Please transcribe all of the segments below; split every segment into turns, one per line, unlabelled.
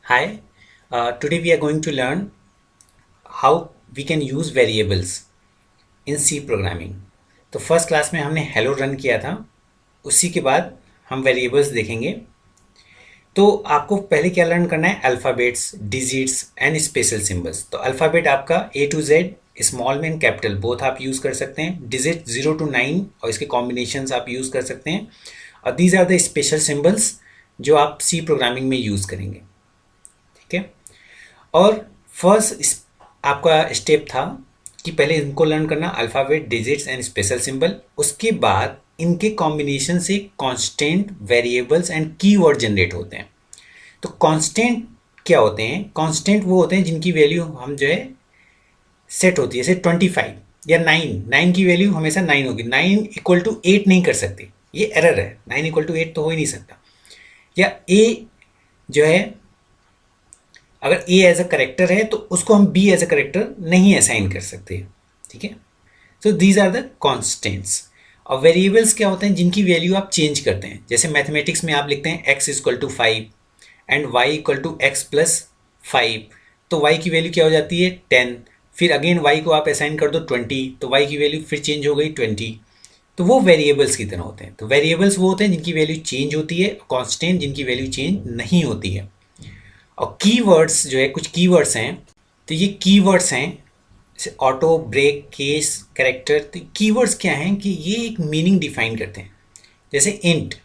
Hi, today we are going to learn how we can use variables in C programming. तो first class में हमने hello run किया था, उसी के बाद हम वेरिएबल्स देखेंगे। तो आपको पहले क्या लर्न करना है? Alphabets, digits and special symbols. तो अल्फ़ाबेट आपका ए टू जेड, स्मॉल में कैपिटल बोथ आप यूज़ कर सकते हैं। डिजिट 0 to 9 और इसके कॉम्बिनेशंस आप यूज़ कर सकते हैं। और these are the special symbols जो आप सी प्रोग्रामिंग में यूज़ करेंगे। ठीक है। और फर्स्ट आपका स्टेप था कि पहले इनको लर्न करना, alphabet, digits and special symbol. उसके बाद इनके कॉम्बिनेशन से constant, variables and keyword generate होते हैं। तो कांस्टेंट क्या होते हैं? कांस्टेंट वो होते हैं जिनकी वैल्यू हम जो है सेट होती है, जैसे 25 या 9 की वैल्यू हमेशा 9 होगी। 9 = 8 नहीं कर सकते, ये एरर है। 9 = 8 तो हो ही नहीं सकता। या ए जो है, अगर ए एज अ करेक्टर है तो उसको हम बी एज अ करेक्टर नहीं असाइन कर सकते। ठीक है। So these are the constants. और वेरिएबल्स क्या होते हैं? जिनकी वैल्यू आप चेंज करते हैं। जैसे मैथमेटिक्स में आप लिखते हैं x = 5 एंड y = x + 5। तो y की वैल्यू क्या हो जाती है? 10। फिर अगेन y को आप असाइन कर दो 20, तो y की वैल्यू फिर चेंज हो गई 20। तो वो वेरिएबल्स की तरह होते हैं। तो वेरिएबल्स वो होते हैं जिनकी वैल्यू चेंज होती है, कांस्टेंट जिनकी वैल्यू चेंज नहीं होती है। और कीवर्ड्स जो है, कुछ कीवर्ड्स हैं। तो ये कीवर्ड्स हैं जैसे ऑटो, ब्रेक, केस, कैरेक्टर। तो कीवर्ड्स क्या हैं कि ये एक मीनिंग डिफाइन करते हैं। जैसे इंट,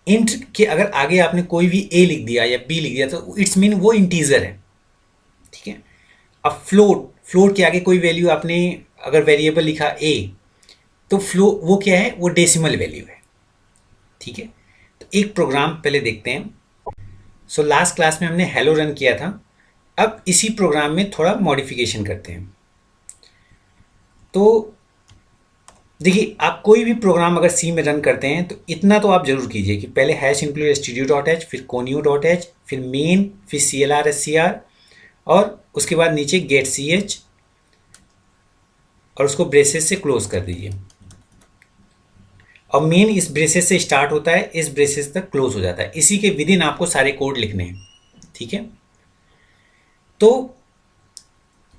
इंट के अगर आगे आपने कोई भी ए लिख दिया या बी लिख दिया तो इट्स मीन वो इंटीजर है। ठीक है। अब फ्लोट, फ्लोट के आगे कोई वैल्यू आपने अगर वेरिएबल लिखा ए, तो फ्लो वो क्या है? वो डेसिमल वैल्यू है। ठीक है। तो एक प्रोग्राम पहले देखते हैं। सो लास्ट क्लास में हमने हेलो रन किया था। अब इसी प्रोग्राम में थोड़ा मॉडिफिकेशन करते हैं। तो देखिए, आप कोई भी प्रोग्राम अगर सी में रन करते हैं तो इतना तो आप जरूर कीजिए कि पहले #include_studio.h, फिर conio.h, फिर मेन, फिर clr_scr और उसके बाद नीचे get_ch और उसको ब्रेसेस से क्लोज कर दीजिए। और मेन इस ब्रेसेस से स्टार्ट होता है, इस ब्रेसेस तक क्लोज हो जाता है। इसी के विद इन आपको सारे कोड लिखने हैं। ठीक है। तो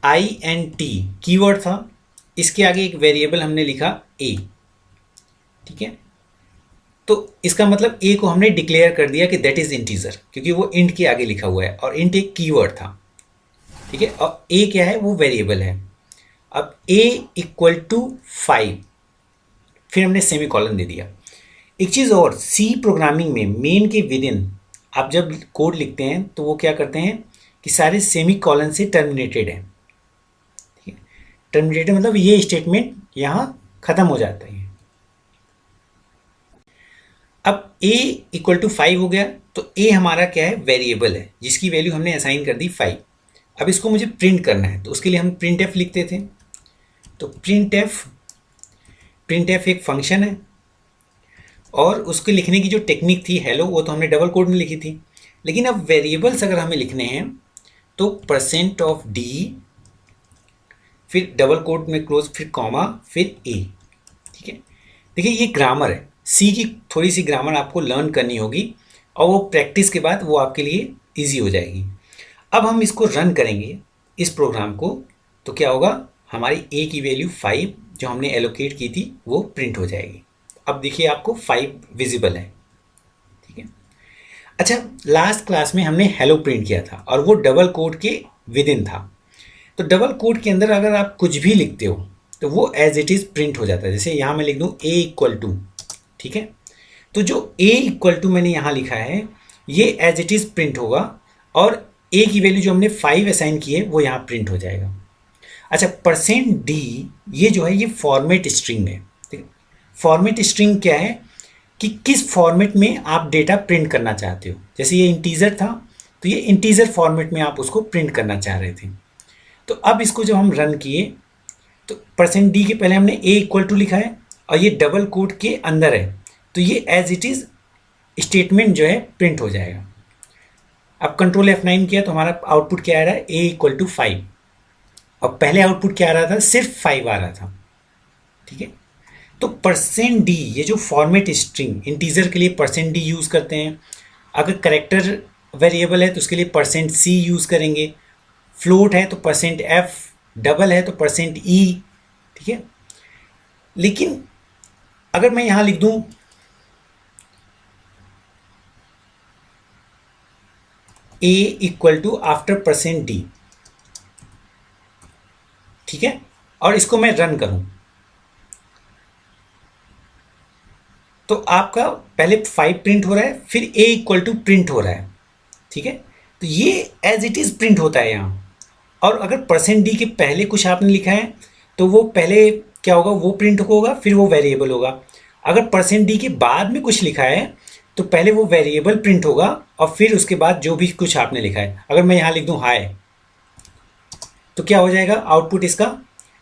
INT कीवर्ड था, इसके आगे एक वेरिएबल हमने लिखा a। ठीक है। तो इसका मतलब a को हमने डिक्लेयर कर दिया कि दैट इज इंटीजर, क्योंकि वो इंट के आगे लिखा हुआ है और इंट एक कीवर्ड था। ठीक है। और a क्या है? वो वेरिएबल है। अब a = 5, फिर हमने सेमी कॉलन दे दिया। एक चीज और, सी प्रोग्रामिंग में मेन के विद इन आप जब कोड लिखते हैं तो वो क्या करते हैं कि सारे सेमी कॉलन से टर्मिनेटेड है। टर्मिनेटेड मतलब ये स्टेटमेंट यहां खत्म हो जाता है। अब a = 5 हो गया, तो a हमारा क्या है? वेरिएबल है जिसकी वैल्यू हमने असाइन कर दी 5। अब इसको मुझे प्रिंट करना है, तो उसके लिए हम printf लिखते थे। तो printf एक फंक्शन है और उसके लिखने की जो टेक्निक थी हेलो, वो तो हमने डबल कोड में लिखी थी। लेकिन अब वेरिएबल्स अगर हमें लिखने हैं तो %d, फिर डबल कोड में क्लोज, फिर कॉमा, फिर a। ठीक है। देखिए, ये ग्रामर है। सी की थोड़ी सी ग्रामर आपको लर्न करनी होगी और वो प्रैक्टिस के बाद वो आपके लिए इजी हो जाएगी। अब हम इसको रन करेंगे इस प्रोग्राम को, तो क्या होगा? हमारी a की वैल्यू 5 जो हमने एलोकेट की थी वो प्रिंट हो जाएगी। अब देखिए, आपको 5 विजिबल है। ठीक है। अच्छा, लास्ट क्लास में हमने हेलो प्रिंट किया था और वो डबल कोड के विद इन था। तो डबल कोड के अंदर अगर आप कुछ भी लिखते हो तो वो एज इट इज प्रिंट हो जाता है। जैसे यहां मैं लिख दूं a =, ठीक है। तो जो a = मैंने यहां लिखा है ये एज इट इज प्रिंट होगा और a की वैल्यू जो हमने 5 असाइन की है वो यहां प्रिंट हो जाएगा। अच्छा, %d ये जो है ये फॉर्मेट स्ट्रिंग है। फॉर्मेट स्ट्रिंग क्या है कि किस फॉर्मेट में आप डेटा प्रिंट करना चाहते हो। जैसे ये इंटीजर था तो ये इंटीजर फॉर्मेट में आप उसको प्रिंट करना चाह रहे थे। तो अब इसको जब हम रन किए तो %d के पहले हमने a = लिखा है और ये डबल कोड के अंदर है, तो ये एज इट इज स्टेटमेंट जो है प्रिंट हो जाएगा। अब कंट्रोल F9 किया तो हमारा आउटपुट क्या आ रहा है? a = 5। और पहले आउटपुट क्या आ रहा था? सिर्फ 5 आ रहा था। ठीक है। तो %d ये जो फॉर्मेट स्ट्रिंग, इंटीजर के लिए %d यूज करते हैं। अगर करेक्टर वेरिएबल है तो उसके लिए %c यूज़ करेंगे, फ्लोट है तो %f, डबल है तो %e, ठीक है। लेकिन अगर मैं यहाँ लिख दूँ a equal to after %d, ठीक है, और इसको मैं रन करूँ तो आपका पहले 5 प्रिंट हो रहा है, फिर a इक्वल टू प्रिंट हो रहा है, ठीक है। तो ये एज इट इज़ प्रिंट होता है यहाँ। और अगर %d के पहले कुछ आपने लिखा है तो वो पहले क्या होगा, वो प्रिंट होगा, फिर वो वेरिएबल होगा। अगर %d के बाद में कुछ लिखा है तो पहले वो वेरिएबल प्रिंट होगा और फिर उसके बाद जो भी कुछ आपने लिखा है। अगर मैं यहाँ लिख दूँ हाय तो क्या हो जाएगा आउटपुट इसका।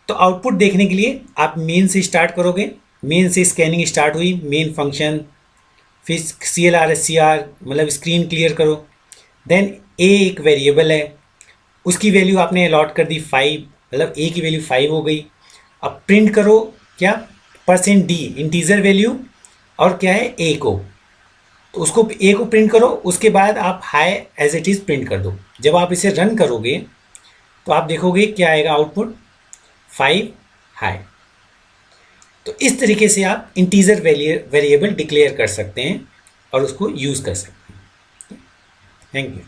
तो आउटपुट देखने के लिए आप मेन से स्टार्ट करोगे, मेन से स्कैनिंग स्टार्ट हुई, मेन फंक्शन, फिर CLR मतलब स्क्रीन क्लियर करो। देन a एक वेरिएबल है, उसकी वैल्यू आपने अलॉट कर दी 5, मतलब a की वैल्यू 5 हो गई। अब प्रिंट करो क्या, %d इंटीजर वैल्यू और क्या है a को, तो उसको a को प्रिंट करो। उसके बाद आप hi as it is print कर दो। जब आप इसे रन करोगे तो आप देखोगे क्या आएगा आउटपुट, 5 हाई। तो इस तरीके से आप इंटीजर वेरिएबल डिक्लेयर कर सकते हैं और उसको यूज़ कर सकते हैं। Thank you.